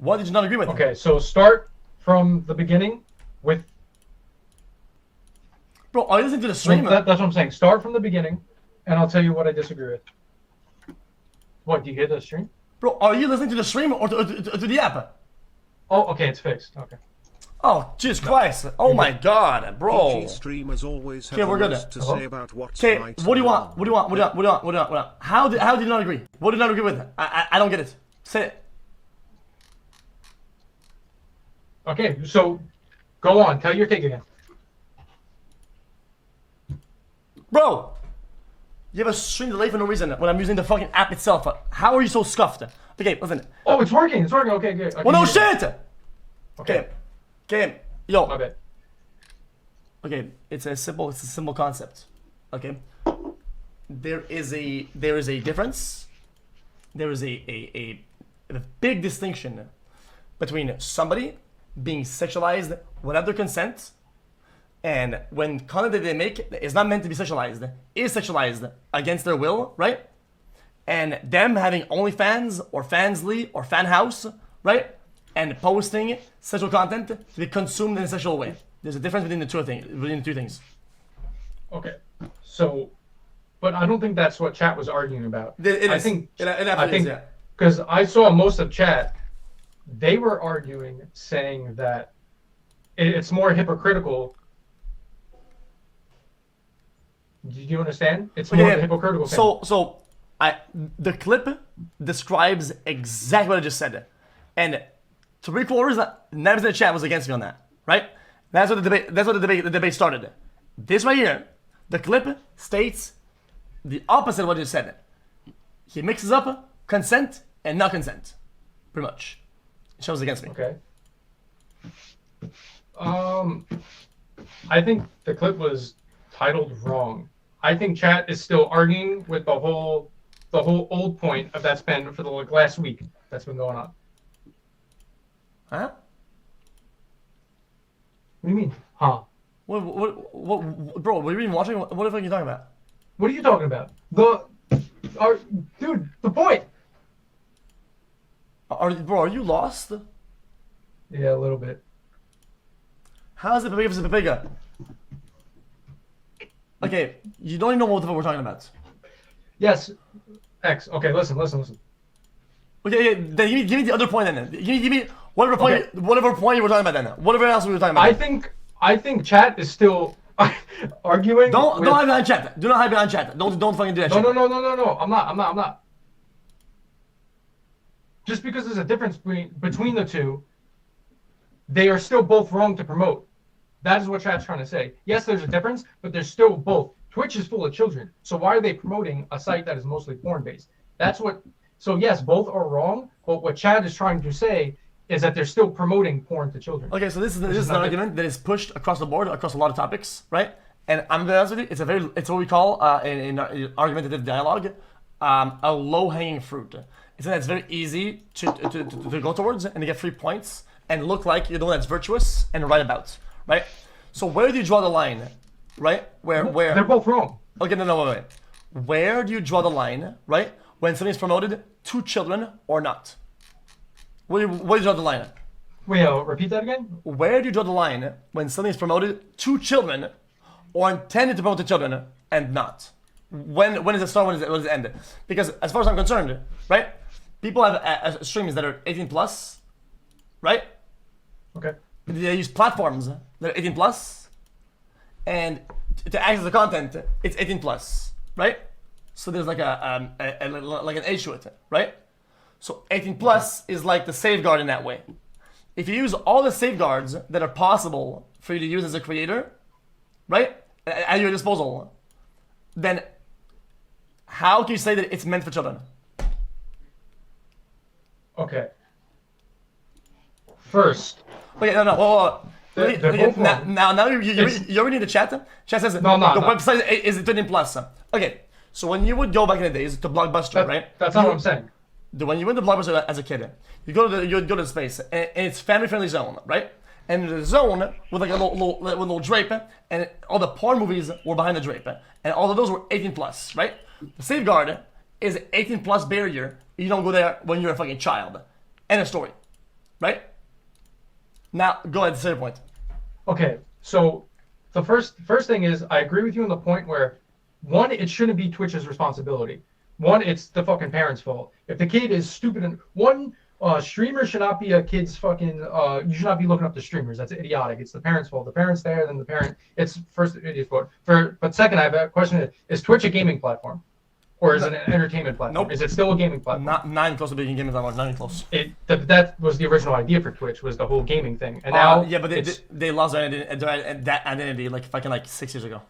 What did you not agree with? Okay, so start from the beginning with... Bro, are you listening to the stream? That's what I'm saying. Start from the beginning, and I'll tell you what I disagree with. What, do you hear the stream? Bro, are you listening to the stream or to the app? Oh, okay, it's fixed. Okay. Oh, Jesus Christ. Oh my God, bro. Streamers always have Okay, we're good. to say about what's Okay, right what do you and want? wrong. What do you want? What do you want? What do you want? What do you want? What do you want? How did you not agree? What did you not agree with? I don't get it. Say it. Okay, so go on. Tell your take again. Bro, you have a stream delay for no reason when I'm using the fucking app itself. How are you so scuffed? Okay, listen. Oh, it's working. It's working. Okay, good. Well, no shit! Okay. Okay, yo. My bad. Okay, it's a simple concept. Okay, there is a difference. There is a big distinction between somebody being sexualized without their consent, and when content that they make is not meant to be sexualized, is sexualized against their will, right? And them having OnlyFans or Fansly or Fan House, right? And posting sexual content to be consumed in a sexual way. There's a difference between the two things. Okay. So, but I don't think that's what chat was arguing about. I think because I saw most of chat, they were arguing, saying that it's more hypocritical. Do you understand? It's more hypocritical. So the clip describes exactly what I just said, and 3/4 of the chat was against me on that, right? That's what the debate started. This right here, the clip states the opposite of what you said. He mixes up consent and not consent, pretty much. It shows against me. Okay. I think the clip was titled wrong. I think chat is still arguing with the whole old point of that's been for the last week that's been going on. Huh? What do you mean? Huh? What, bro? What are you even watching? What the fuck are you talking about? What are you talking about? Dude, the point. Are you lost? Yeah, a little bit. How is it bigger versus bigger? Okay, you don't even know what the fuck we're talking about. Yes, X. Okay, listen. Okay, then give me the other point then. Give me whatever point you were talking about then. Whatever else we were talking about. I think chat is still arguing. Don't hide behind chat. Do not hide behind chat. Don't fucking do that shit. No. I'm not. Just because there's a difference between the two, they are still both wrong to promote. That is what chat's trying to say. Yes, there's a difference, but there's still both. Twitch is full of children, so why are they promoting a site that is mostly porn-based? That's what. So yes, both are wrong, but what chat is trying to say is that they're still promoting porn to children. Okay, so this is an argument that is pushed across the board, across a lot of topics, right? And I'm gonna be honest with you, it's what we call in argumentative dialogue, a low-hanging fruit. It's something that's very easy to go towards and to get 3 points and look like you're the one that's virtuous and right about, right? So where do you draw the line, right? Where they're both wrong. Okay, no, wait. Where do you draw the line, right? When something's promoted to children or not? Where do you draw the line? Wait, repeat that again? Where do you draw the line when something's promoted to children or intended to promote to children and not? When does it start? When does it end? Because as far as I'm concerned, right? People have streams that are 18 plus, right? Okay. They use platforms that are 18 plus, and to access the content, it's 18 plus, right? So there's like like an age to it, right? So 18 plus is like the safeguard in that way. If you use all the safeguards that are possible for you to use as a creator, right, at your disposal, then how can you say that it's meant for children? Okay. First. Okay, no. Now you already need the chat. Chat says the website is 13 plus. Okay, so when you would go back in the days to Blockbuster, right? That's not what I'm saying. When you went to Blockbuster as a kid, you go to the space, and it's family-friendly zone, right? And the zone with like a little drape, and all the porn movies were behind the drape, and all of those were 18 plus, right? The safeguard is 18 plus barrier. You don't go there when you're a fucking child. End of story. right? Now, go ahead, say your point. Okay, so the first thing is I agree with you on the point where one, it shouldn't be Twitch's responsibility. One, it's the fucking parents' fault. If the kid is stupid and one streamer should not be a kid's fucking you should not be looking up to streamers. That's idiotic. It's the parents' fault. The parents there, then the parent. It's first idiot's fault. But second, I have a question: is Twitch a gaming platform, or is it an entertainment platform? Nope. Is it still a gaming platform? Not even close to being gaming platform. Not even close. That was the original idea for Twitch, was the whole gaming thing, and now Yeah, but they lost that identity like fucking like 6 years ago.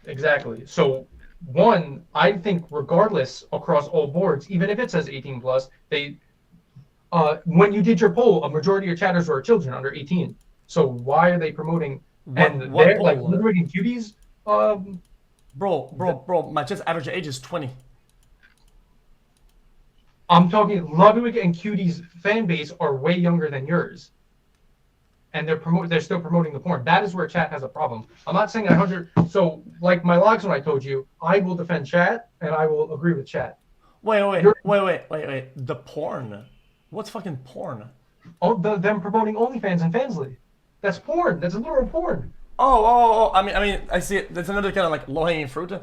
Exactly. So one, I think regardless across all boards, even if it says 18 plus, they when you did your poll, a majority of your chatters were children under 18. So why are they promoting What they're poll? like liberating cuties? Bro, my chat's average age is 20. I'm talking Ludwig and Cuties fan base are way younger than yours. And they're still promoting the porn. That is where chat has a problem. I'm not saying 100. So like my logs when I told you, I will defend chat and I will agree with chat. Wait. The porn. What's fucking porn? Oh, them promoting OnlyFans and Fansly. That's porn. That's a literal porn. Oh. I mean, I see it. That's another kind of like low-hanging fruit.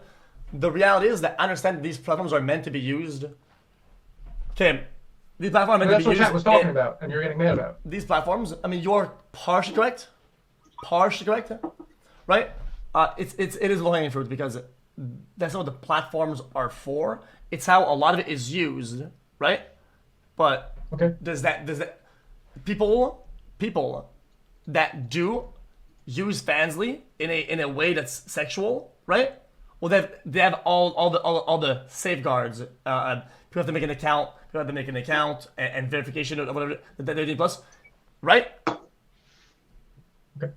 The reality is that I understand that these platforms are meant to be used. Okay, these platforms are meant That's to be what used. chat was talking about, and you're getting mad about. These platforms. I mean, you're partially correct. Right? It is low-hanging fruit because that's not what the platforms are for. It's how a lot of it is used, right? But Okay. does that people that do use Fansly in a way that's sexual, right? Well, they have all the safeguards. People have to make an account. People have to make an account and verification or whatever that they're doing plus, right? Okay.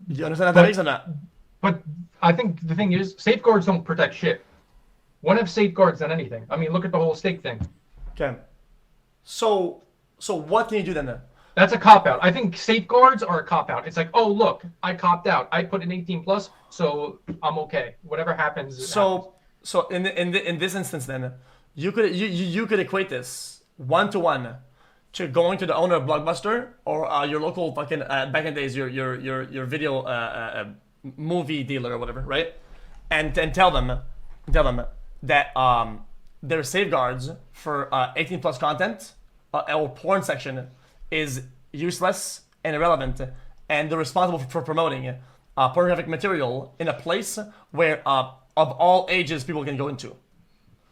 You understand how that makes or not? But I think the thing is, safeguards don't protect shit. One have safeguards than anything. I mean, look at the whole stake thing. Okay. So what can you do then? That's a cop out. I think safeguards are a cop out. It's like, oh look, I copped out. I put an 18 plus, so I'm okay. Whatever happens. Happens. So in this instance then, you could equate this 1-to-1 to going to the owner of Blockbuster or your local fucking back in the days your video movie dealer or whatever, right? And tell them that their safeguards for 18 plus content or porn section is useless and irrelevant, and they're responsible for promoting pornographic material in a place where of all ages people can go into,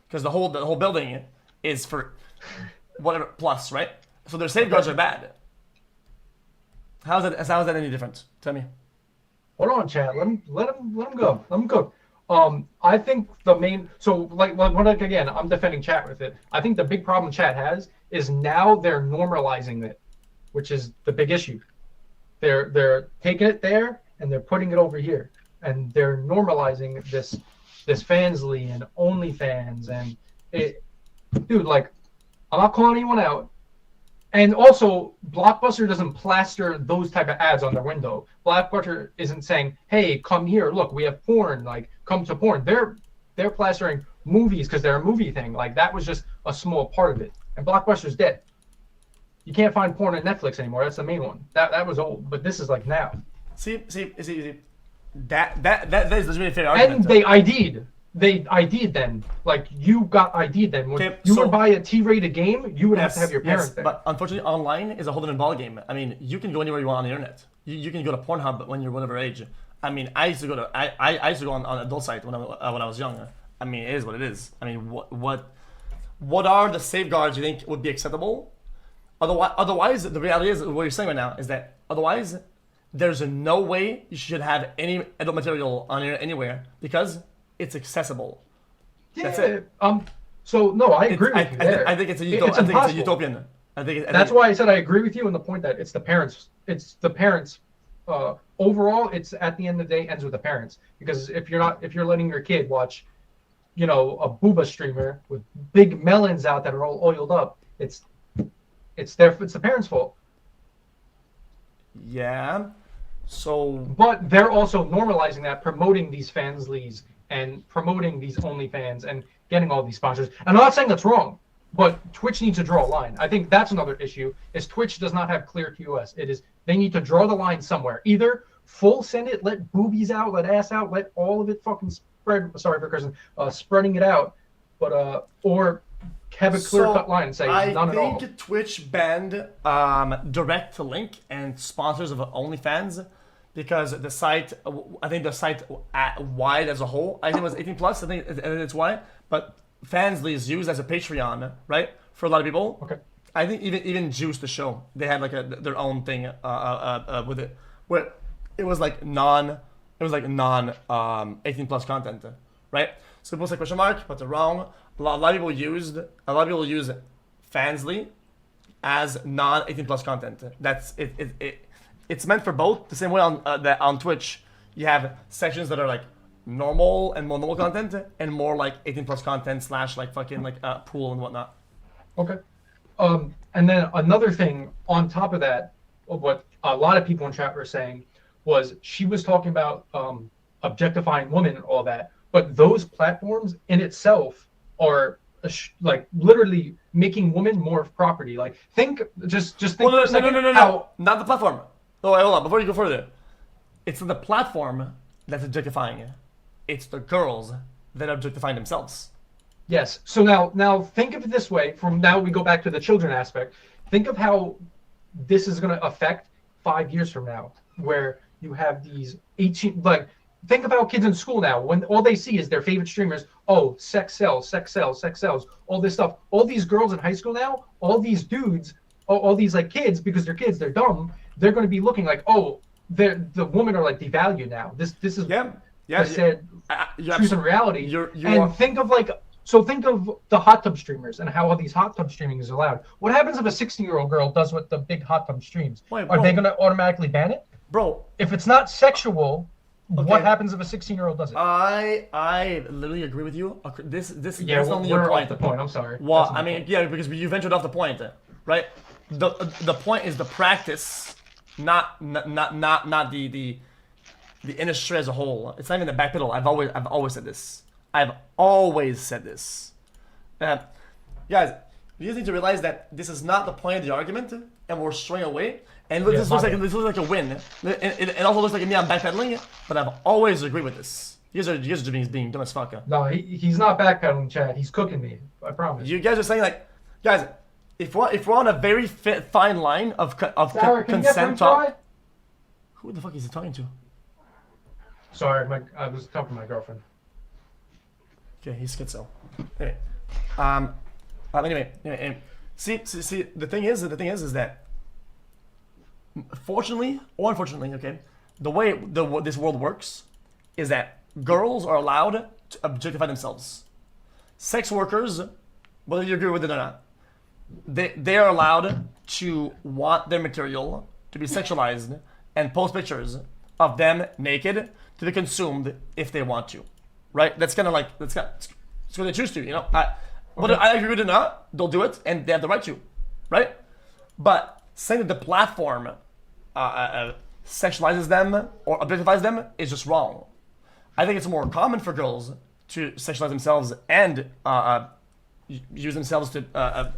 because the whole building is for whatever plus, right? So their safeguards are bad. How is that any different? Tell me. Hold on, chat. Let him go. I think the main again, I'm defending chat with it. I think the big problem chat has is now they're normalizing it, which is the big issue. They're taking it there and they're putting it over here, and they're normalizing this Fansly and OnlyFans and it, dude. Like, I'm not calling anyone out. And also, Blockbuster doesn't plaster those type of ads on their window. Blockbuster isn't saying, "Hey, come here. Look, we have porn. Like, come to porn." They're plastering movies because they're a movie thing. Like, that was just a small part of it. And Blockbuster's dead. You can't find porn on Netflix anymore. That's the main one. That was old, but this is like now. See. That is literally a fair argument. And they ID'd. They ID'd then. Like, you got ID'd then. When you would buy a T-rated game, you would have to have your parents there. But unfortunately, online is a whole different ballgame. I mean, you can go anywhere you want on the internet. You can go to Pornhub when you're whatever age. I mean, I used to go on adult site when I was young. I mean, it is what it is. I mean, what are the safeguards you think would be acceptable? Otherwise, the reality is what you're saying right now is that otherwise, there's no way you should have any adult material on here anywhere because it's accessible. Yeah. That's it. So no, I agree with you there. I think it's a utopian. That's why I said I agree with you on the point that it's the parents. Overall, it's at the end of the day ends with the parents, because if you're letting your kid watch, a booba streamer with big melons out that are all oiled up, it's the parents' fault. Yeah. So. But they're also normalizing that, promoting these Fanslys and promoting these OnlyFans and getting all these sponsors. And I'm not saying that's wrong. but Twitch needs to draw a line. I think that's another issue. Is Twitch does not have clear QoS. It is they need to draw the line somewhere. Either full send it, let boobies out, let ass out, let all of it fucking spread. Sorry for cursing, spreading it out, but or have a clear cut line and say none at all. I think Twitch banned direct to link and sponsors of OnlyFans because the site, I think the site wide as a whole, I think it was 18 plus. I think it's why, but Fansly is used as a Patreon, right, for a lot of people. Okay. I think even Juice the show, they had like their own thing with it, where it was like non 18 plus content, right? So people say question mark, but they're wrong. A lot of people use Fansly as non 18 plus content. That's it. It's meant for both. The same way on Twitch, you have sections that are like normal and more normal content, and more like 18 plus content / like fucking like pool and whatnot. Okay. And then another thing on top of that, what a lot of people in chat were saying was she was talking about objectifying women and all that, but those platforms in itself are like literally making women more of property. Like just think for a second. No, not the platform. Oh, wait, hold on. Before you go further, it's the platform that's objectifying. It's the girls that are objectifying themselves. Yes. So now think of it this way. From now we go back to the children aspect. Think of how this is going to affect 5 years from now, where you have these 18 like. Think about kids in school now when all they see is their favorite streamers. Oh, sex sells, sex sells, sex sells. All this stuff. All these girls in high school now, all these dudes, all these like kids, because they're kids, they're dumb. They're going to be looking like, oh, the women are like devalued now. This is I said truth and reality. Think of the hot tub streamers and how all these hot tub streaming is allowed. What happens if a 16-year-old girl does what the big hot tub streams? Wait, are they going to automatically ban it? Bro, if it's not sexual. Okay. What happens if a 16-year-old does it? I literally agree with you. This yeah, that's only we're your point. off the point. I'm sorry. Well, I mean, yeah, because you ventured off the point, right? The point is the practice, not the industry as a whole. It's not even the backpedal. I've always said this. I've always said this. Guys, you just need to realize that this is not the point of the argument, and we're straying away. And this looks like a win. It also looks like me I'm backpedaling, but I've always agreed with this. You guys are just being dumb as fuck. No, he's not backpedaling, Chad. He's cooking me. I promise. You guys are saying like, guys, if we're on a very fine line of consent talk. Who the fuck is he talking to? Sorry, I was talking to my girlfriend. Okay, he's schizo. Anyway, anyway, see, the thing is that. Fortunately or unfortunately, okay, the way this world works is that girls are allowed to objectify themselves. Sex workers, whether you agree with it or not, they are allowed to want their material to be sexualized and post pictures of them naked to be consumed if they want to, right? That's kind of like it's what they choose to, you know. Whether I agree with it or not, they'll do it and they have the right to, right? But saying that the platform sexualizes them or objectifies them is just wrong. I think it's more common for girls to sexualize themselves and use themselves to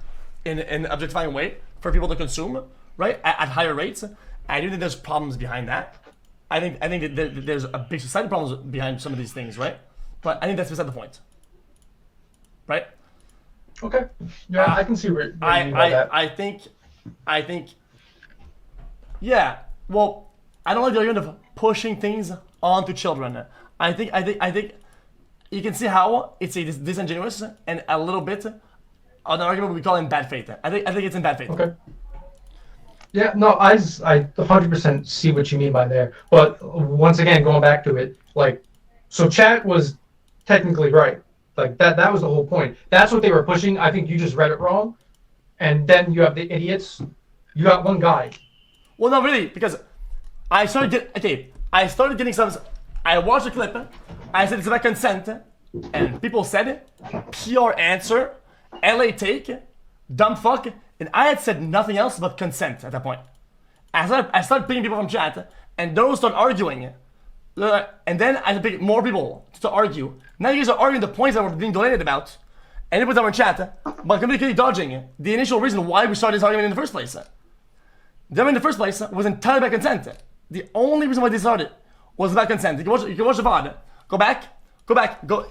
in an objectifying way for people to consume, right, at higher rates. I do think there's problems behind that. I think that there's a big society problems behind some of these things, right? But I think that's beside the point, right? Okay. Yeah, I can see where you mean by that. I think, yeah. Well, I don't like the argument of pushing things onto children. I think you can see how it's disingenuous and a little bit an argument we call in bad faith. I think it's in bad faith. Okay. Yeah, no, I 100% see what you mean by there. But once again, going back to it, like, so chat was technically right. Like that was the whole point. That's what they were pushing. I think you just read it wrong. And then you have the idiots. You got one guy. Well, not really, because I started getting some. I watched the clip. I said it's about consent, and people said pure answer, LA take, dumb fuck, and I had said nothing else but consent at that point. I started picking people from chat, and those start arguing, and then I pick more people to argue. Now you guys are arguing the points that were being donated about, Anybody that were in chat, but completely dodging the initial reason why we started this argument in the first place. The argument in the first place was entirely about consent. The only reason why they started was about consent. You can watch the VOD. Go back.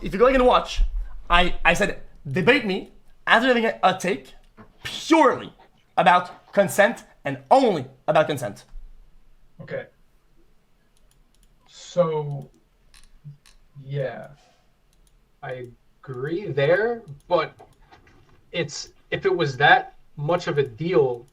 If you're going to watch, I said, debate me after having a take purely about consent and only about consent. Okay. So, yeah, I agree there, but if it was that much of a deal,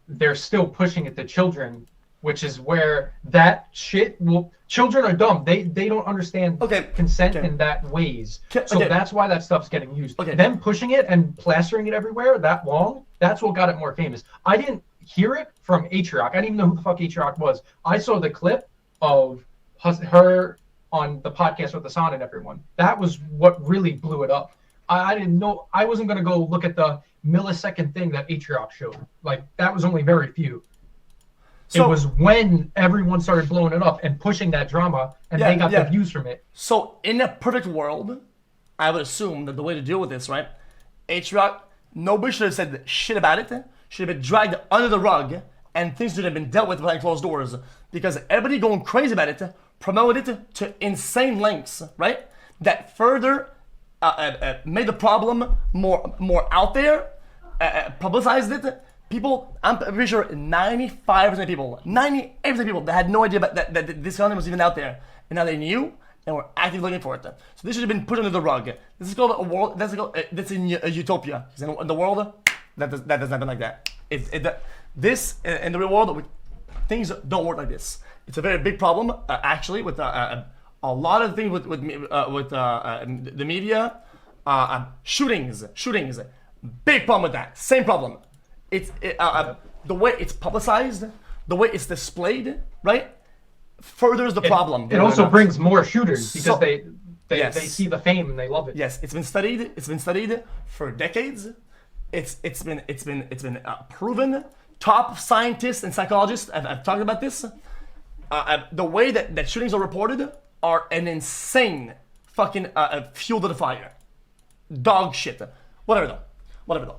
they're still pushing it to children, which is where that shit will. Children are dumb. They don't understand consent in that ways. So that's why that stuff's getting used. Them pushing it and plastering it everywhere that long, that's what got it more famous. I didn't hear it from Atrioc. I didn't even know who the fuck Atrioc was. I saw the clip of her on the podcast with Hassan and everyone. That was what really blew it up. I didn't know. I wasn't going to go look at the millisecond thing that Atrioc showed. Like, that was only very few. So, it was when everyone started blowing it up and pushing that drama, and they got the views from it. So, in a perfect world, I would assume that the way to deal with this, right? Atrioc, nobody should have said shit about it. Should have been dragged under the rug, and things should have been dealt with behind closed doors. Because everybody going crazy about it promoted it to insane lengths, right? That further made the problem more out there, publicized it. People, I'm pretty sure 95% of people, 98% of people that had no idea about that this content was even out there, and now they knew and were actively looking for it. So this should have been put under the rug. This is called a world. That's in a utopia. In the world, that does not happen like that. This in the real world, things don't work like this. It's a very big problem, actually, with a lot of things with the media, shootings, big problem with that. Same problem. It's the way it's publicized, the way it's displayed, right, furders the problem. It also brings more shooters because they see the fame and they love it. Yes, it's been studied. It's been studied for decades. It's been proven. Top scientists and psychologists have talked about this. The way that shootings are reported are an insane fucking fuel to the fire. Dog shit. Whatever though.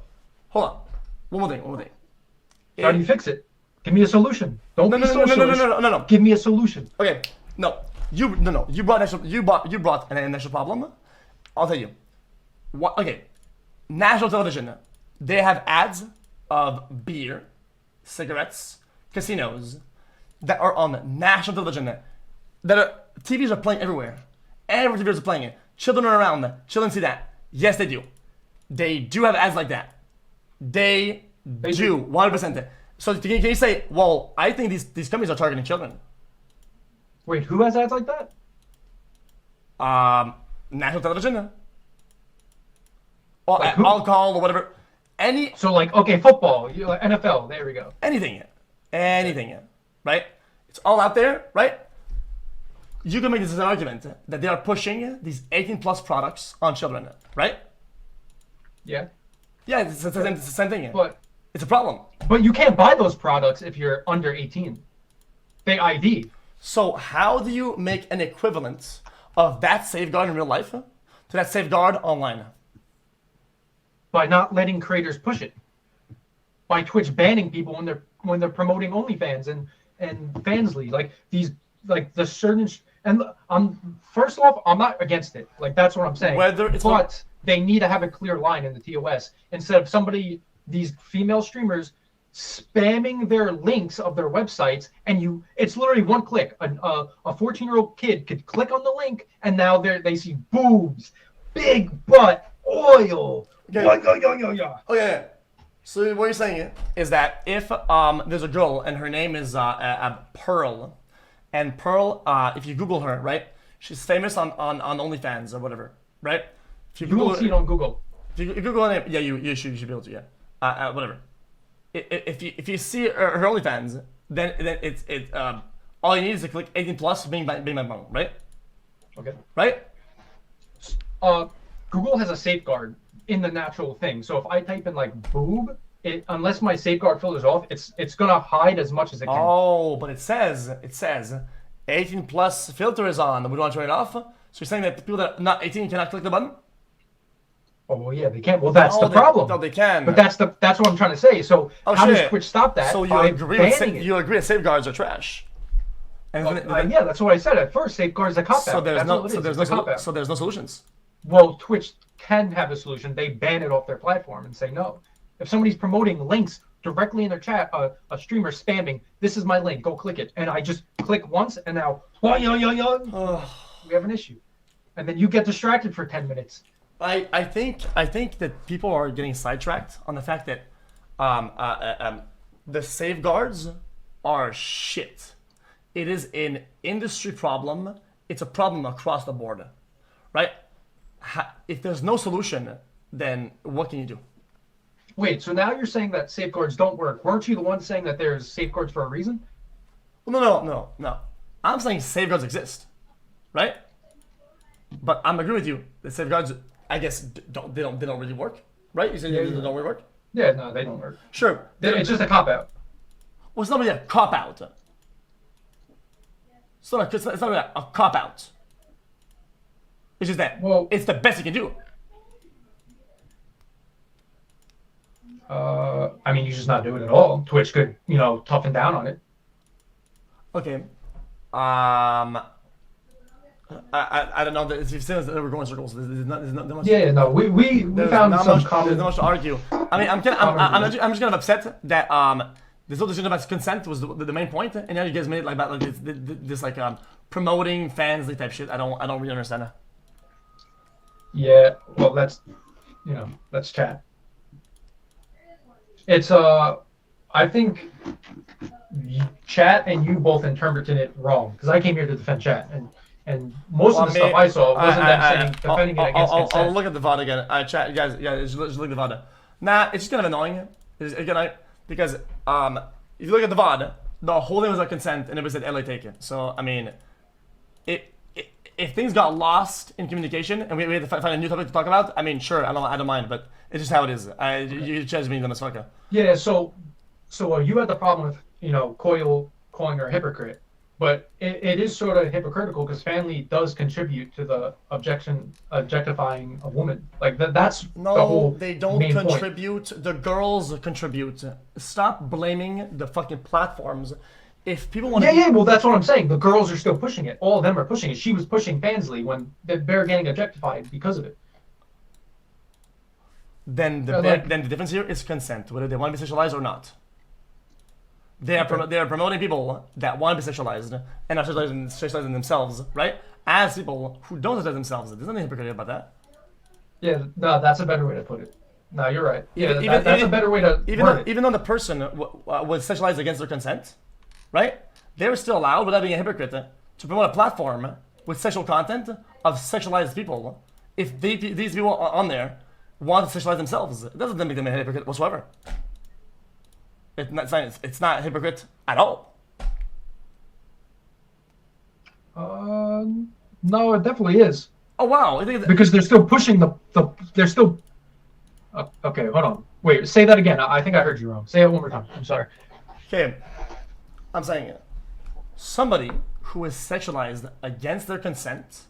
Hold on. One more thing. How do you fix it? Give me a solution. Don't be socialist. No. Give me a solution. Okay. No. You brought an initial problem. I'll tell you. Okay. National television. They have ads of beer, cigarettes, casinos that are on national television. TVs are playing everywhere. Every TV is playing it. Children are around. Children see that. Yes, they do. They do have ads like that. They do 100%. So can you say, well, I think these companies are targeting children? Wait, who has ads like that? National television, or like alcohol or whatever. So like, okay, football, NFL. There we go. Anything, right? It's all out there, right? You can make this as an argument that they are pushing these 18+ products on children, right? Yeah. Yeah, it's the same thing. But it's a problem. But you can't buy those products if you're under 18. They ID. So how do you make an equivalent of that safeguard in real life to that safeguard online? By not letting creators push it. By Twitch banning people when they're promoting OnlyFans and Fansly, like the certain and first off, I'm not against it. Like, that's what I'm saying. They need to have a clear line in the TOS instead of these female streamers spamming their links of their websites, and it's literally one click. A 14-year-old kid could click on the link, and now they see boobs, big butt, oil. Okay. Okay. So what you're saying is that if there's a girl and her name is Pearl, and Pearl, if you Google her, right, she's famous on OnlyFans or whatever, right? If you will see it on Google. If you Google her name, yeah, you should be able to, yeah. Whatever. If you see her OnlyFans, then it's all you need is to click 18+ being my mom, right? Okay. Right? Google has a safeguard in the natural thing. So if I type in like boob, unless my safeguard filter's off, it's gonna hide as much as it can. Oh, but it says 18+ filter is on. We don't want to turn it off. So you're saying that people that are not 18 cannot click the button? Oh well, yeah, they can't. Well, that's the they, problem. No, they can. But that's what I'm trying to say. So how does Twitch stop that? So you by agree banning it? You agree that safeguards are trash? And Yeah, that's what I said at first. Safeguards a cop out. So there's that's so there's no solutions. Well, Twitch can have a solution. They ban it off their platform and say no. If somebody's promoting links directly in their chat, a streamer spamming, this is my link, go click it, and I just click once, and now we have an issue, and then you get distracted for 10 minutes. I think that people are getting sidetracked on the fact that the safeguards are shit. It is an industry problem. It's a problem across the board, right? If there's no solution, then what can you do? Wait, so now you're saying that safeguards don't work. Weren't you the one saying that there's safeguards for a reason? No. I'm saying safeguards exist, right? But I'm agreeing with you. The safeguards, I guess, they don't really work, right? You said they don't really work. Yeah, no, they don't work. Sure, It's just a cop out. Well, it's not really a cop out. It's not really a cop out. It's just that it's the best you can do. I mean, you just not do it at all. Twitch could, toughen down on it. Okay. I don't know. If you've seen that we're going in circles, there's not much. Yeah, no, we found some common. There's not much to argue. I mean, I'm just kind of upset that this whole decision about consent was the main point, and now you guys made it like about this promoting fans type shit. I don't really understand that. Yeah, well, that's chat. It's I think chat and you both interpreted it wrong because I came here to defend chat and most of the stuff I saw wasn't them saying defending it against consent. I'll look at the VOD again. Chat, you guys, just look at the VOD. Nah, it's just kind of annoying. Because if you look at the VOD, the whole thing was about consent and it was at LA taken. So I mean, if things got lost in communication and we had to find a new topic to talk about, I mean, sure, I don't mind, but it's just how it is. You judge me, motherfucker. Yeah, so you had the problem with Coyle calling her a hypocrite, but it is sort of hypocritical because family does contribute to the objectifying a woman. Like that's the whole they don't main contribute. Point. The girls contribute. Stop blaming the fucking platforms. If people want to... Yeah, well, that's what I'm saying. The girls are still pushing it. All of them are pushing it. She was pushing Fansley when they're getting objectified because of it. Then the difference here is consent, whether they want to be sexualized or not. They are promoting people that want to be sexualized and are sexualizing themselves, right? As people who don't sexualize themselves. There's nothing hypocritical about that. Yeah, no, that's a better way to put it. No, you're right. Yeah, that's a better way to even though the person was sexualized against their consent, right? They were still allowed, without being a hypocrite, to promote a platform with sexual content of sexualized people. If these people on there want to sexualize themselves, it doesn't make them a hypocrite whatsoever. It's not a hypocrite at all. No, it definitely is. Oh wow! Because they're still pushing they're still. Okay, hold on. Wait, say that again. I think I heard you wrong. Say it one more time. I'm sorry. Okay, I'm saying it. Somebody who is sexualized against their consent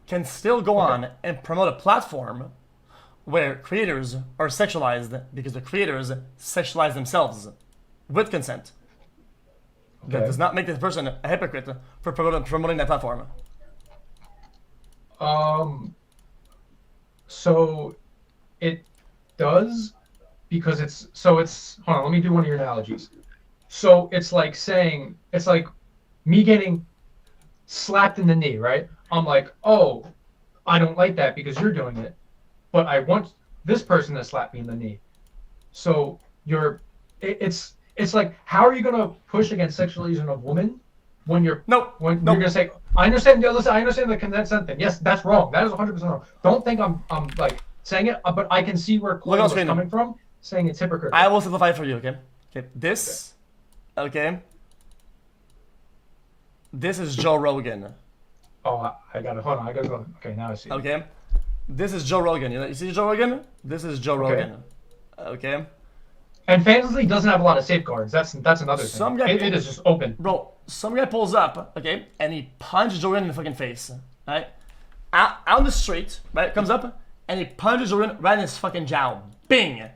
can still go on and promote a platform where creators are sexualized because the creators sexualize themselves with consent. Okay. That does not make the person a hypocrite for promoting that platform. So it does because it's hold on, let me do one of your analogies. So it's like me getting slapped in the knee, right? I'm like, oh, I don't like that because you're doing it, but I want this person to slap me in the knee. So it's like, how are you gonna push against sexualization of women when you're you're gonna say, I understand the consent thing. Yes, that's wrong. That is 100% wrong. Don't think I'm like saying it, but I can see where Chloe was coming from, saying it's hypocritical. I will simplify it for you, okay? This is Joe Rogan. Oh, I got it. Hold on, I gotta go. Okay, now I see. Okay, this is Joe Rogan. You see Joe Rogan? This is Joe Rogan. Okay. And Fantasy doesn't have a lot of safeguards. That's another thing. It is just open. Bro, some guy pulls up, okay, and he punches Joe Rogan in the fucking face, right? Out on the street, right? Comes up and he punches her right in his fucking jowl. Bing!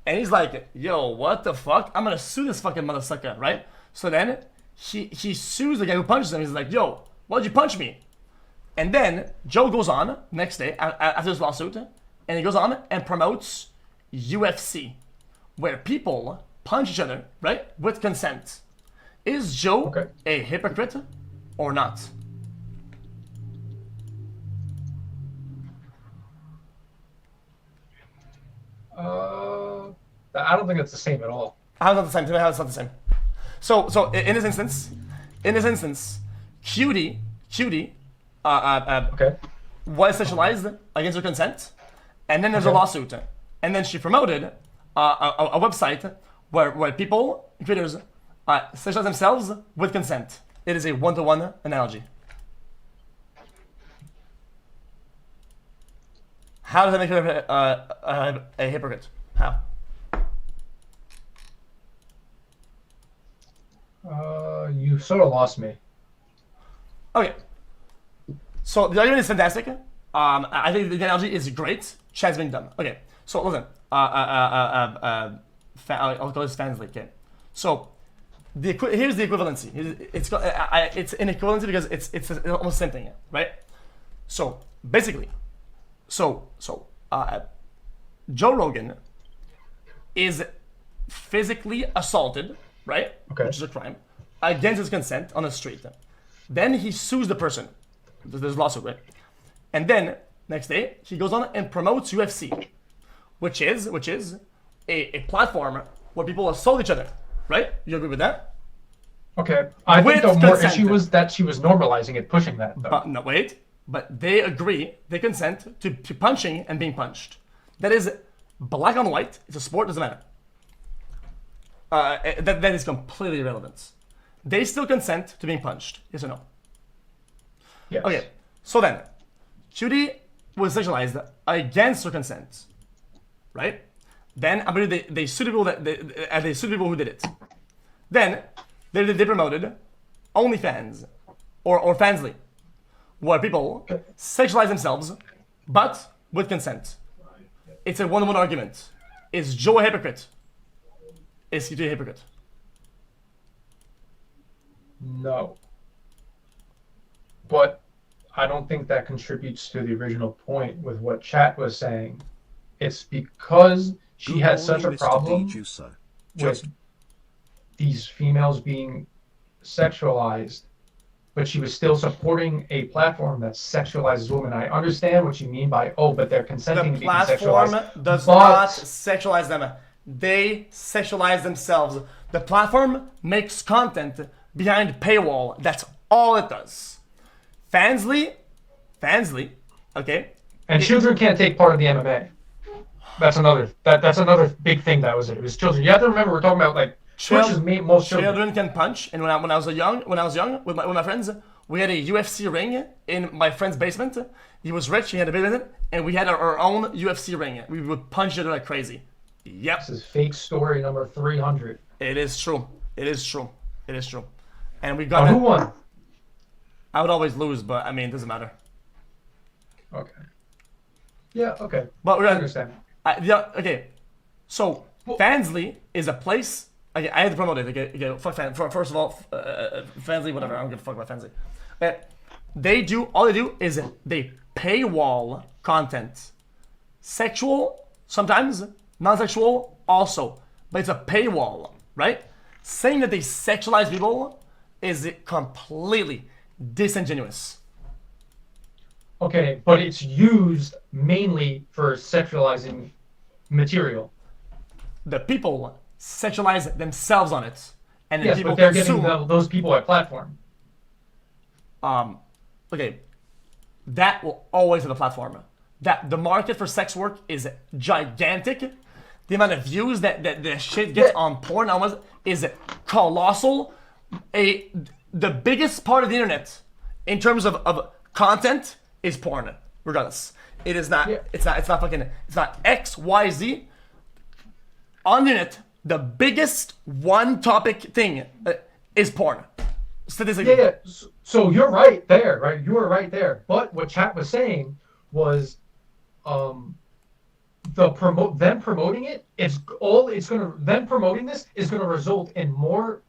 And he's like, yo, what the fuck? I'm gonna sue this fucking motherfucker, right? So then he sues the guy who punches him. He's like, yo, why'd you punch me? And then Joe goes on next day after this lawsuit, and he goes on and promotes UFC, where people punch each other, right, with consent. Is Joe a hypocrite or not? I don't think it's the same at all. How is it not the same? Tell me how it's not the same. So in this instance, Cutie was sexualized against her consent, and then there's a lawsuit, and then she promoted a website where people, creators, sexualize themselves with consent. It is a one-to-one analogy. How does that make her a hypocrite? How? You sort of lost me. Okay. So the argument is fantastic. I think the analogy is great. Chad's being dumb. Okay. So listen. I'll call this Fansly. Okay. So here's the equivalency. It's an equivalency because it's almost the same thing, right? So basically, Joe Rogan is physically assaulted, right? Okay. Which is a crime, against his consent on the street. Then he sues the person. There's a lawsuit, right? And then next day he goes on and promotes UFC, which is a platform where people assault each other, right? You agree with that? Okay. I think the With more consent. issue was that she was normalizing it, pushing that. Though. No, wait. But they agree, they consent to punching and being punched. That is black on white. It's a sport, doesn't matter. That is completely irrelevant. They still consent to being punched. Yes or no? Yes. Okay. So then, Judy was sexualized against her consent, right? Then I believe they sued people they sued people who did it. Then they promoted OnlyFans or Fansly, where people sexualize themselves, but with consent. It's a one-on-one argument. Is Joe a hypocrite? Is he a hypocrite? No. But I don't think that contributes to the original point with what Chat was saying. It's because she Good had such a morning, Mr. problem Dejuicer. with these females being sexualized, but she was still supporting a platform that sexualizes women. I understand what you mean by, but they're consenting The to being platform sexualized. does But- not sexualize them. They sexualize themselves. The platform makes content behind paywall. That's all it does. Fansly, okay? And children can't take part of the MMA. That's another big thing that was it. It was children. You have to remember we're talking about like Twitch is most children. Children can punch. And when I was young with my friends, we had a UFC ring in my friend's basement. He was rich, he had a business, and we had our own UFC ring. We would punch each other like crazy. Yep. This is fake story number 300. It is true. And we Now, got who it. won? I would always lose, but I mean, it doesn't matter. Okay. Yeah, okay. But we're I gonna understand. okay. So Fansly is a place. Okay, I had to promote it. Okay, fuck first of all, Fansly, whatever. I don't give a fuck about Fansly. All they do is they paywall content, sexual sometimes, non-sexual also, but it's a paywall, right? Saying that they sexualize people is completely disingenuous. Okay, but it's used mainly for sexualizing material. The people sexualize themselves on it, and then Yes, people but they're consume. giving those people a platform. Okay, that will always have a platform. That the market for sex work is gigantic. The amount of views that the shit gets on porn almost is colossal. The biggest part of the internet in terms of content is porn. Regardless, it is not. Yeah. It's not fucking. It's not XYZ. On the internet, the biggest one topic thing is porn. Statistically. Yeah. So you're right there, right? You were right there. But what Chat was saying was promoting it, them promoting this is gonna result in more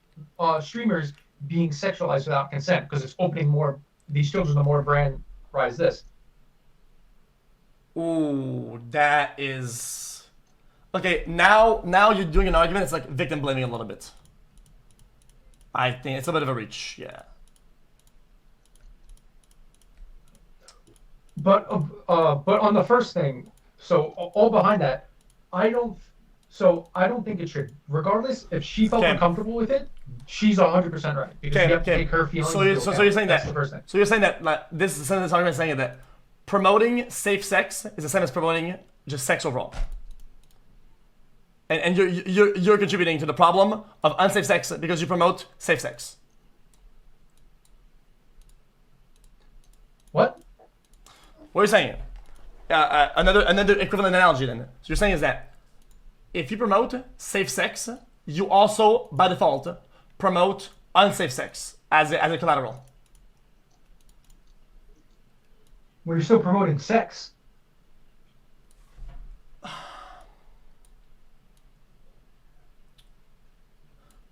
streamers being sexualized without consent because it's opening more these children to more brand rise this. Ooh, that is okay. Now you're doing an argument. It's like victim blaming a little bit. I think it's a bit of a reach. Yeah. But on the first thing, so all behind that, I don't think it should. Regardless, if she felt Okay. uncomfortable with it, she's 100% right because Okay, you have to okay. take her feelings. So into you're account. saying That's that. the first thing. So you're saying that like, this argument is saying that promoting safe sex is the same as promoting just sex overall. And you're contributing to the problem of unsafe sex because you promote safe sex. What? What are you saying? Another equivalent analogy then. So you're saying is that if you promote safe sex, you also by default promote unsafe sex as a collateral. Well, you're still promoting sex.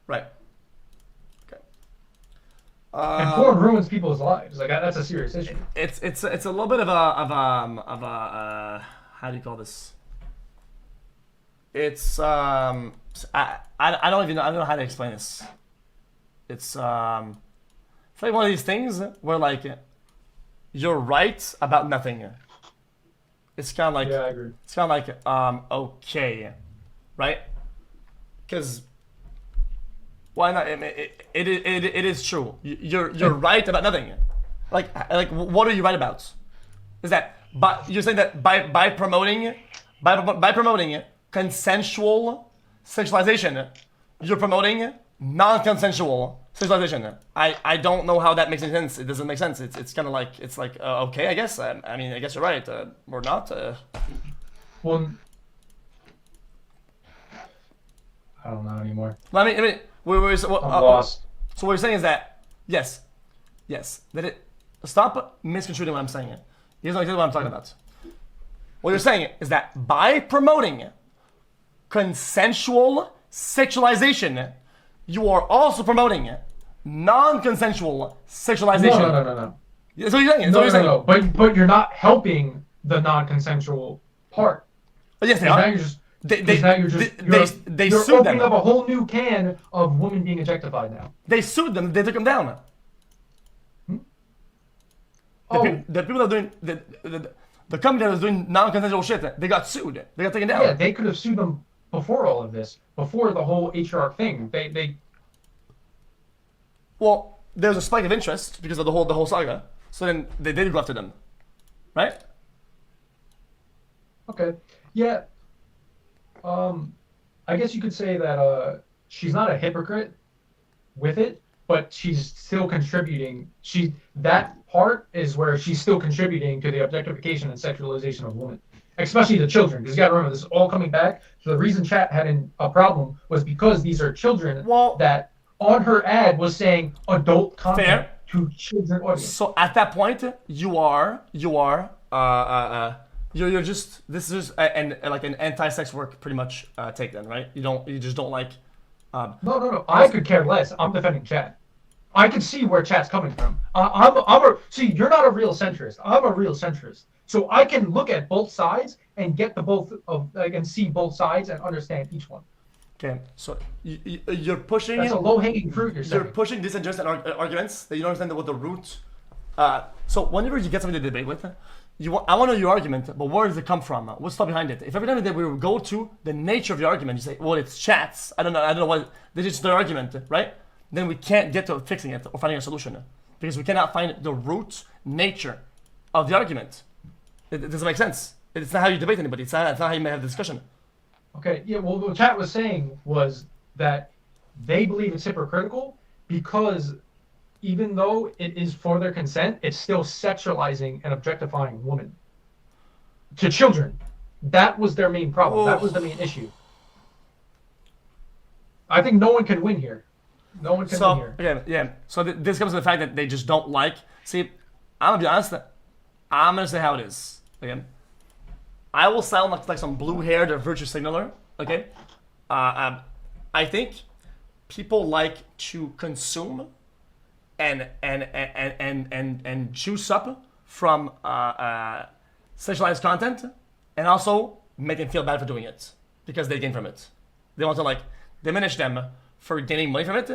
Right. Okay. And porn ruins people's lives. Like that's a serious issue. It's a little bit of a how do you call this? It's I don't even know, I don't know how to explain this. It's like one of these things where like you're right about nothing. It's kind of like Yeah, I agree. it's kind of like okay, right? Because why not? It is true. You're right about nothing. Like what are you right about? Is that but you're saying that by promoting consensual sexualization, you're promoting non-consensual sexualization. I don't know how that makes any sense. It doesn't make sense. It's kind of like okay, I guess. I mean, I guess you're right. Or not. Well, I don't know anymore. I mean, I'm lost. So what you're saying is that yes, that it stop misconstruing what I'm saying. You guys know exactly what I'm talking about. What you're saying is that by promoting consensual sexualization, you are also promoting non-consensual sexualization. No. That's what you're saying. That's what you're saying. No. But you're not helping the non-consensual part. But yes, they Now are. you're just They you're sued opening them. up a whole new can of women being objectified now. They sued them. They took them down. Oh, The people that are doing the company that was doing non-consensual shit, they got sued. They got taken down. yeah, they could have sued them before all of this, before the whole HR thing. They Well, there's a spike of interest because of the whole saga. So then they did go after them, right? okay, yeah. I guess you could say that she's not a hypocrite with it, but she's still contributing. That part is where she's still contributing to the objectification and sexualization of women, especially the children. Because you got to remember, this is all coming back. So the reason chat had a problem was because these are children that on her ad was saying adult content Fair. to children audience. So at that point, you're just this is like an anti-sex work pretty much take then, right? You just don't like. No. I could care less. I'm defending chat. I can see where chat's coming from. See, you're not a real centrist. I'm a real centrist. So I can look at both sides and get the both of like and see both sides and understand each one. Okay, so you're pushing. That's a low-hanging fruit. You're pushing disingenuous arguments that you don't understand what the root. So whenever you get something to debate with, I want to know your argument, but where does it come from? What's the thought behind it? If every time that we go to the nature of your argument, you say, well, it's chats. I don't know what this is their argument, right? Then we can't get to fixing it or finding a solution because we cannot find the root nature of the argument. It doesn't make sense. It's not how you debate anybody. It's not how you may have a discussion. Okay, yeah, well, what chat was saying was that they believe it's hypocritical because even though it is for their consent, it's still sexualizing and objectifying women to children. That was their main problem. That was the main issue. I think no one can win here. No one can win here. Okay, yeah. So this comes to the fact that they just don't like. See, I'm gonna be honest. I'm gonna say how it is. Again, I will sound like some blue-haired virtue signaler. Okay, I think people like to consume and juice up from sexualized content, and also make them feel bad for doing it because they gain from it. They want to like diminish them for gaining money from it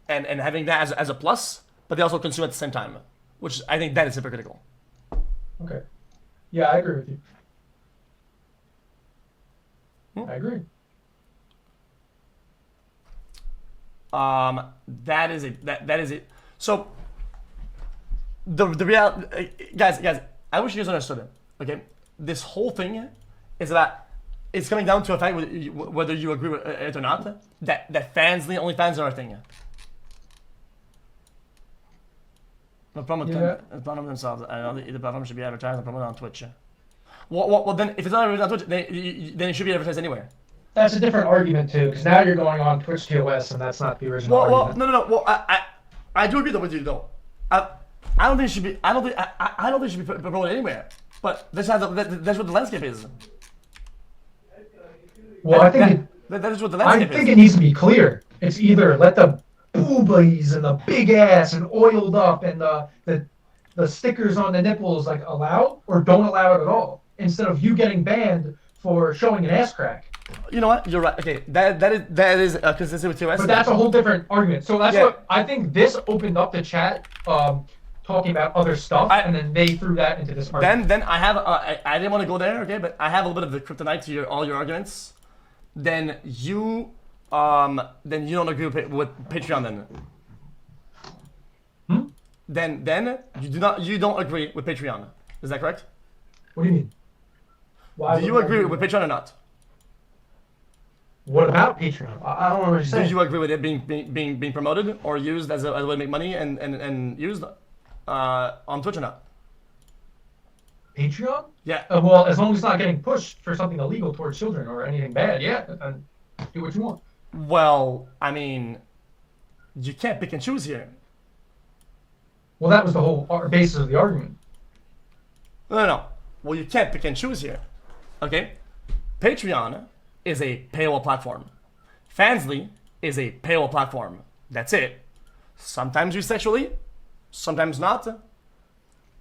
and having that as a plus, but they also consume at the same time, which I think that is hypocritical. Okay. Yeah, I agree with you. I agree. That is it. That is it. So the real guys, I wish you guys understood it. Okay, this whole thing is that it's coming down to a fact whether you agree with it or not. That fans, only fans are a thing. The problem with the problem themselves. The platform should be advertised and promoted on Twitch. Well, then if it's not advertised on Twitch, then it should be advertised anywhere. That's a different argument too, because now you're going on Twitch TOS, and that's not the original argument. No. Well, I do agree with you though. I don't think it should be. I don't think it should be promoted anywhere. But that's what the landscape is. Well, I think that is what the landscape is. I think it needs to be clear. It's either let the boobies and the big ass and oiled up and the stickers on the nipples like allow, or don't allow it at all. Instead of you getting banned for showing an ass crack. You know what? You're right. Okay, that is consistent with TOS. But that's a whole different argument. So that's what I think. This opened up the chat, talking about other stuff, and then they threw that into this argument. Then I have I didn't want to go there, okay, but I have a little bit of the kryptonite to all your arguments. Then you don't agree with Patreon then. Then you don't agree with Patreon. Is that correct? What do you mean? Why do you agree with Patreon or not? What about Patreon? I don't know what you're saying. Do you agree with it being promoted or used as a way to make money and used on Twitch or not? Patreon? Yeah. Well, as long as it's not getting pushed for something illegal towards children or anything bad, yeah, and do what you want. Well, I mean, you can't pick and choose here. Well, that was the whole basis of the argument. No. Well, you can't pick and choose here. Okay? Patreon is a paywall platform. Fansly is a paywall platform. That's it. Sometimes used sexually, sometimes not.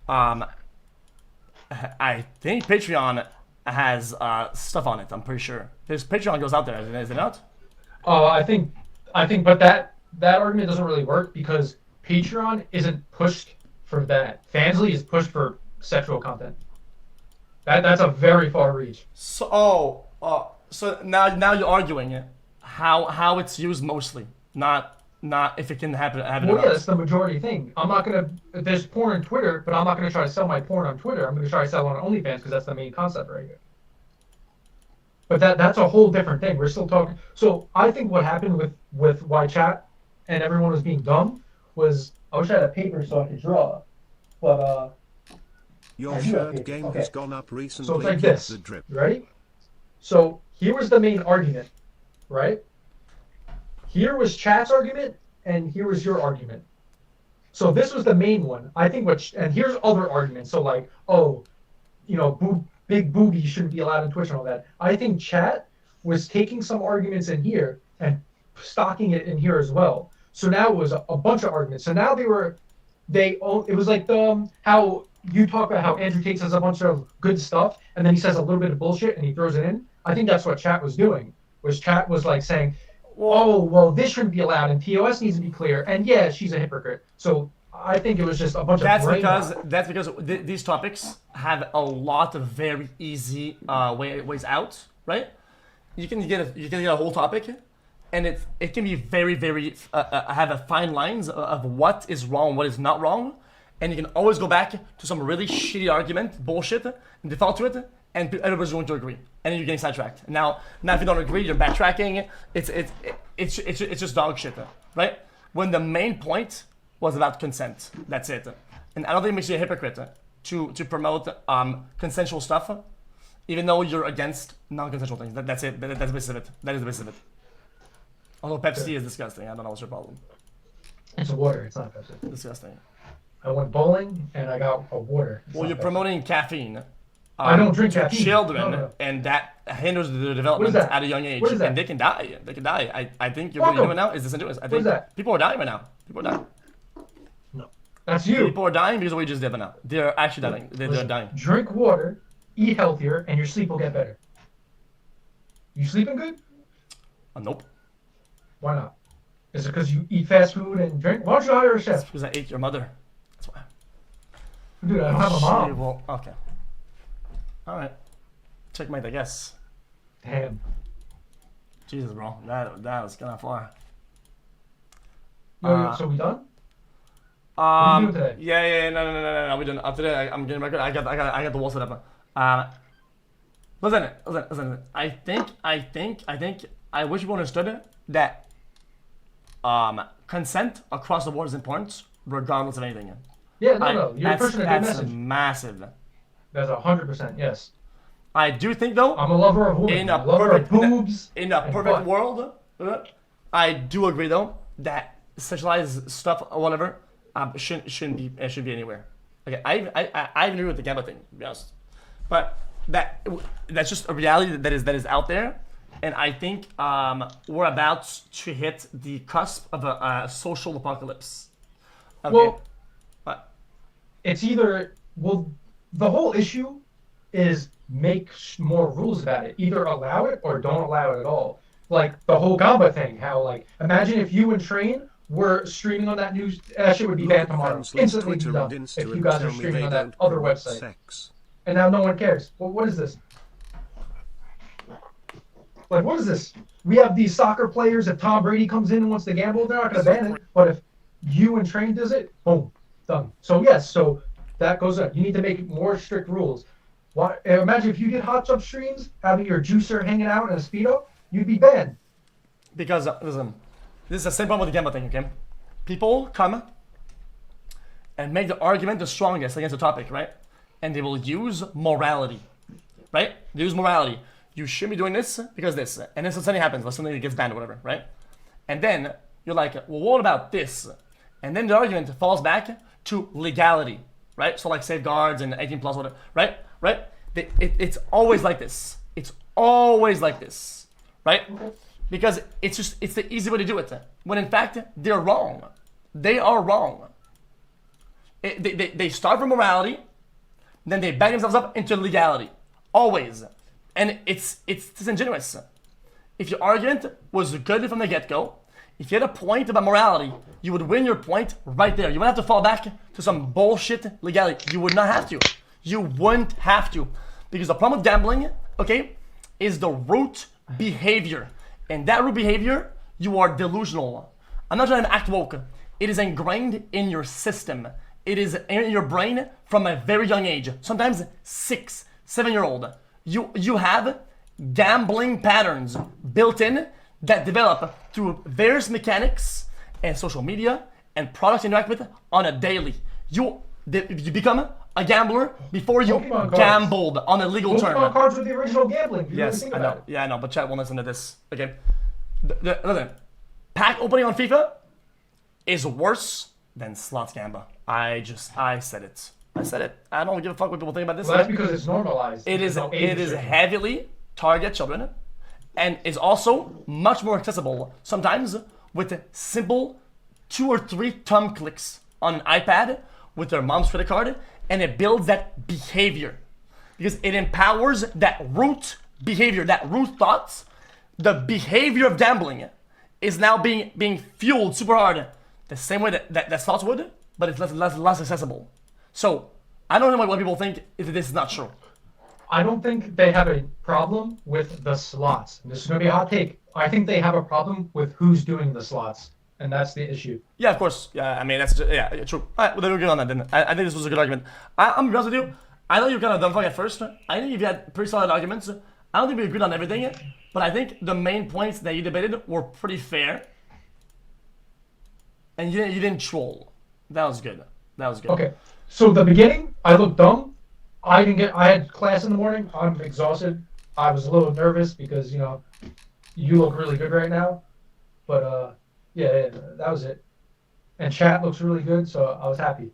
I think Patreon has stuff on it. I'm pretty sure. This Patreon goes out there, is it not? I think, but that argument doesn't really work because Patreon isn't pushed for that. Fansly is pushed for sexual content. That's a very far reach. So now you're arguing how it's used mostly, not if it can happen. Well, yeah, that's the majority thing. I'm not gonna. There's porn on Twitter, but I'm not gonna try to sell my porn on Twitter. I'm gonna try to sell it on OnlyFans because that's the main concept right here. But that's a whole different thing. We're still talking. So I think what happened with why chat and everyone was being dumb was I wish I had a paper so I could draw, but Your shirt game has gone up recently. So it's like this. The drip. Ready? So here was the main argument, right? Here was chat's argument, and here was your argument. So this was the main one. I think and here's other arguments. So like, big boobies shouldn't be allowed on Twitch and all that. I think chat was taking some arguments in here and stocking it in here as well. So now it was a bunch of arguments. So now it was like how you talk about how Andrew Tate says a bunch of good stuff and then he says a little bit of bullshit and he throws it in. I think that's what chat was doing. Chat was like saying, well, this shouldn't be allowed and TOS needs to be clear. And yeah, she's a hypocrite. So I think it was just a bunch of that's because these topics have a lot of very easy ways out, right? You can get a whole topic, and it can be very have a fine lines of what is wrong, what is not wrong, and you can always go back to some really shitty argument, bullshit, and default to it, and everybody's going to agree, and then you're getting sidetracked. Now if you don't agree, you're backtracking. It's just dog shit, right? When the main point was about consent. That's it. And I don't think it makes you a hypocrite to promote consensual stuff, even though you're against non-consensual things. That's it. That's the basis of it. That is the basis of it. Although Pepsi is disgusting. I don't know what's your problem. It's a water. It's not Pepsi. Disgusting. I went bowling and I got a water. Well, you're promoting caffeine. I don't drink to caffeine. children, No. and that hinders their development that? at a young age, What is that? and they can die. They can die. I think you're Fuck really doing 'em. now is disingenuous. I What think is that? people are dying right now. People are dying. No. That's you. People are dying because of what you just did right now. They're actually dying. They're Listen, dying. Drink water, eat healthier, and your sleep will get better. You sleeping good? Nope. Why not? Is it because you eat fast food and drink? Why don't you hire a It's chef? because I ate your mother. That's why. Dude, I don't have a mom. Well, okay. All right. Checkmate, I guess. Damn. Jesus, bro. That was kind of far. So we done? Um, doing today? yeah, no. We done. Today, I'm getting record. I got the wall set up. Listen. I think. I wish people understood that. Consent across the board is important, regardless of anything. Yeah, no. You're pushing a good That's message. massive. That's 100%, yes. I do think though, I'm a lover of women. in a a lover perfect of boobs. in a and perfect butt. world, I do agree though that sexualized stuff or whatever shouldn't be anywhere. Okay, I agree with the Gamma thing, to be honest, but that's just a reality that is out there, and I think we're about to hit the cusp of a social apocalypse. Okay. Well, But it's either, the whole issue is make more rules about it. Either allow it or don't allow it at all. Like the whole Gamba thing, how like, imagine if you and Train were streaming on that news, that shit would be banned tomorrow. Fans leave Instantly be Twitter done and if you Insta guys and are tell me streaming they on that don't other promote website. sex. And now no one cares. Well, what is this? Like, what is this? We have these soccer players. If Tom Brady comes in and wants to gamble, they're not going to ban it. But if you and Train does it, boom, done. So yes, so that goes up. You need to make more strict rules. Why? Imagine if you did hot tub streams, having your juicer hanging out in a Speedo, you'd be banned. because listen, this is the same problem with the Gamma thing. Okay, people come and make the argument the strongest against the topic, right? And they will use morality, right? They use morality. You shouldn't be doing this because this, and then something happens, like something gets banned or whatever, right? And then you're like, well, what about this? And then the argument falls back to legality, right? So like safeguards and 18 plus, whatever, right? It's always like this. It's always like this, right? Because it's the easy way to do it. When in fact they're wrong. They are wrong. They start from morality, then they back themselves up into legality, always, and it's disingenuous. If your argument was good from the get-go, if you had a point about morality, you would win your point right there. You wouldn't have to fall back to some bullshit legality. You would not have to. You wouldn't have to. Because the problem with gambling, okay, is the root behavior. And that root behavior, you are delusional. I'm not trying to act woke. It is ingrained in your system. It is in your brain from a very young age. Sometimes 6, 7-year-old. You have gambling patterns built in that develop through various mechanics and social media and products you interact with on a daily. You become a gambler before you Pokemon cards. gambled on a legal term. Pokemon cards with the original gambling. If you really Yes, think I about know. it. Yeah, I know. But chat won't listen to this. Okay. Listen, pack opening on FIFA is worse than slots gamba. I said it. I said it. I don't give a fuck what people think about this. Well, that's because it's normalized. It There's is no age it is restriction. heavily target children, and is also much more accessible sometimes with simple 2 or 3 thumb clicks on an iPad with their mom's credit card, and it builds that behavior because it empowers that root behavior, that root thoughts. The behavior of gambling is now being fueled super hard, the same way that slots would, but it's less accessible. So I don't know what people think if this is not true. I don't think they have a problem with the slots. This is going to be a hot take. I think they have a problem with who's doing the slots, and that's the issue. Yeah, of course. Yeah, I mean that's yeah, true. All right, well then we're good on that. Then I think this was a good argument. I'm gonna be honest with you. I know you were kind of dumb fuck at first. I think if you had pretty solid arguments, I don't think we agreed on everything, but I think the main points that you debated were pretty fair, and you didn't troll. That was good. That was good. Okay, so the beginning, I looked dumb. I had class in the morning. I'm exhausted. I was a little nervous because you look really good right now. But yeah, that was it. And chat looks really good, so I was happy.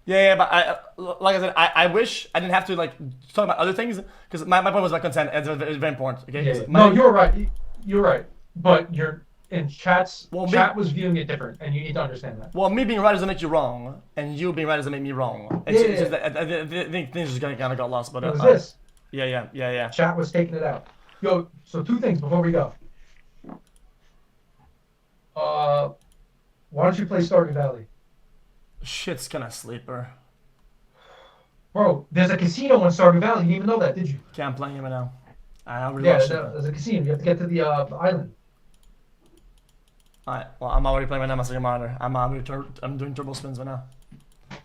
Yeah, but like I said, I wish I didn't have to like talk about other things because my point was about consent and it's very important. Okay. Yeah. 'Cause No, you're right. You're right. But you're in chats. Well, Chat was viewing it different, and you need to understand that. Well, me being right doesn't make you wrong, and you being right doesn't make me wrong. It's just that I think things just kind of got lost. But It was this. Yeah. Chat was taking it out. Yo, so 2 things before we go. Why don't you play Stardew Valley? Shit's kind of sleeper. Bro, there's a casino in Stardew Valley. You didn't even know that, did you? Can't play him right now. I already Yeah, watched there's a casino. You have to get to the island. Alright, well, I'm already playing right now. My second monitor. I'm doing turbo spins right now.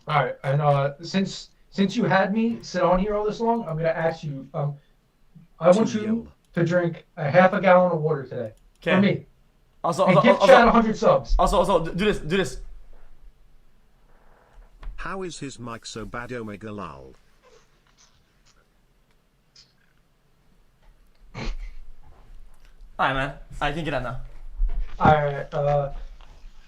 All right, and since you had me sit on here all this long, I'm gonna ask you. I want you to drink a half a gallon of water today. Okay. For me. Also, And give Chad 100 subs. Also, do this. How is his mic so bad, Omega lol? Alright, man. I can get out now. Alright,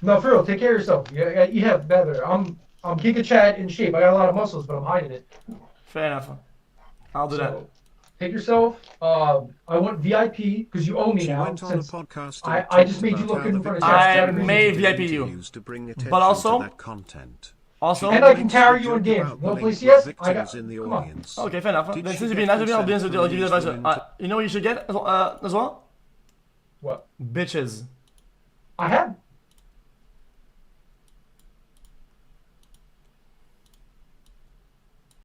no, for real, take care of yourself. You have better. I'm Giga Chad in shape. I got a lot of muscles, but I'm hiding it. Fair enough. I'll do that. Take yourself. I want VIP because you owe me She now. went on a podcast I just made you look good in front of chat. I may VIP you. But But also- that content. Also, And I can carry you in games. Want to play CS? I got. in the Come on. audience. okay, fair enough. Did Then she since you've get been nice to me, I'll consent give you the from advice. these women You know what you should get as well? What? Bitches. I have.